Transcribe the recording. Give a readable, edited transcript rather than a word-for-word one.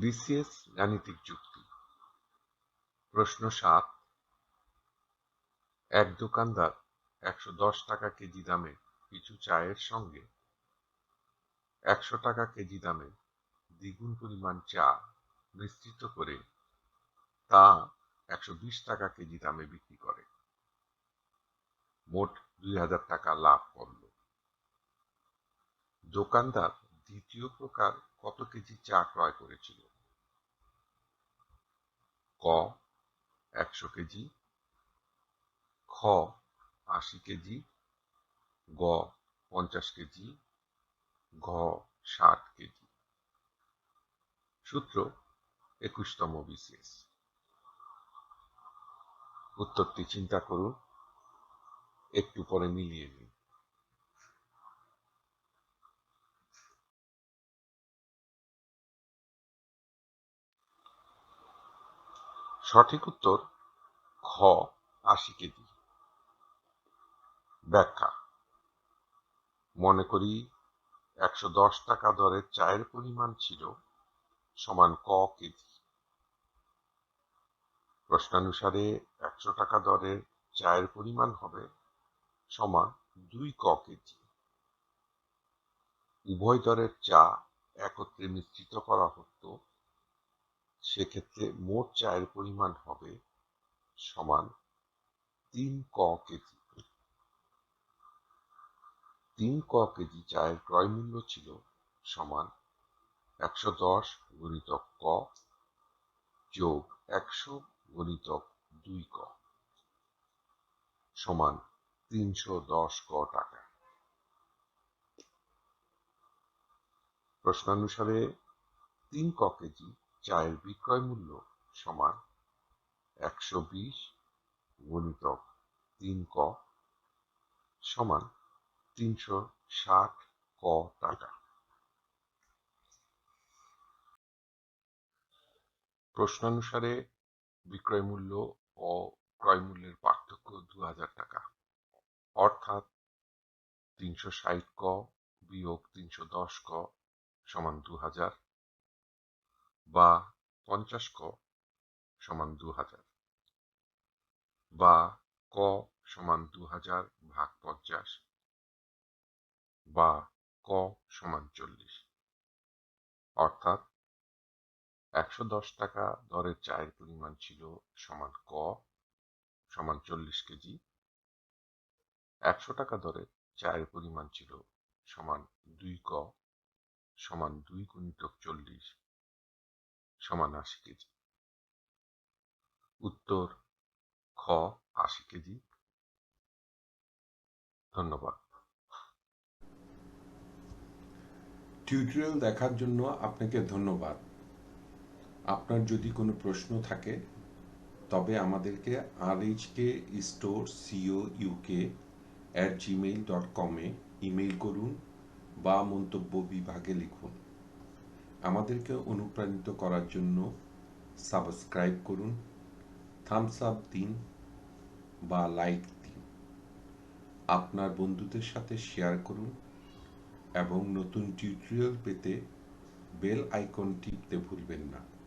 BCS গাণিতিক যুক্তি। প্রশ্ন ৭। এক দোকানদার ১১০ টাকা কেজি দামের কিছু চায়ের সঙ্গে ১০০ টাকা কেজি দামের দ্বিগুণ পরিমাণ চা মিশ্রিত করে তা ১২০ টাকা কেজি দামে বিক্রি করে। মোট ২০০০ টাকা লাভ করল। দোকানদার দ্বিতীয় প্রকার কত কেজি চা ক্রয় করেছিল? ক ১০০ কেজি, খ ৮০ কেজি, গ ৫০ কেজি, ঘ ৬০ কেজি। সূত্র ২১তম বিসিএস। উত্তরটি চিন্তা করুন, একটু পরে মিলিয়ে নিন। সঠিক উত্তর খ ৮০ কেজি। ব্যাখ্যা। মনে করি ১১০ টাকা দরের চায়ের পরিমাণ ছিল সমান ক কেজি। প্রশ্নানুসারে ১০০ টাকা দরের চায়ের পরিমাণ হবে সমান ২ ক কেজি। উভয় দরের চা একত্রে মিশ্রিত করা হতো, সেক্ষেত্রে মোট চায়ের পরিমাণ হবে সমান ৩ ক কেজি। ৩ ক কেজি চায়ের ক্রয় মূল্য ছিল সমান ১১০ গুণিতক ক যোগ ১০০ গুণিতক ২ ক সমান ৩১০ ক টাকা। প্রশ্নানুসারে ৩ ক কেজি চায়ের বিক্রয় মূল্য সমান ১২০ গুণিতক ৩ ক সমান ৩৬০ ক টাকা। প্রশ্নানুসারে বিক্রয় মূল্য ও ক্রয় মূল্যের পার্থক্য ২০০০ টাকা, অর্থাৎ ৩৬০ ক বিয়োগ ৩১০ ক সমান ২০০০ বা ৫০ ক সমান ২০০০ বা ক সমান ২০০০ ভাগ ৫০ বা ক সমান ৪০, অর্থাৎ ১১০ টাকা দরের চায়ের পরিমাণ ছিল সমান ক সমান ৪০ কেজি, ১০০ টাকা দরের চায়ের পরিমাণ ছিল সমান ২ ক সমান ২ গুণিতক ৪০ সমান ৮০ কেজি। উত্তর খ ৮০ কেজি। ধন্যবাদ। টিউটোরিয়াল দেখার জন্য আপনাকে ধন্যবাদ। আপনার যদি কোনো প্রশ্ন থাকে তবে আমাদেরকে rhkstorecouk@gmail.com ইমেইল করুন বা মন্তব্য বিভাগে লিখুন। আমাদেরকে অনুপ্রাণিত করার জন্য সাবস্ক্রাইব করুন, থামস আপ দিন বা লাইক দিন। আপনার বন্ধুদের সাথে শেয়ার করুন এবং নতুন টিউটোরিয়াল পেতে বেল আইকন টিপতে ভুলবেন না।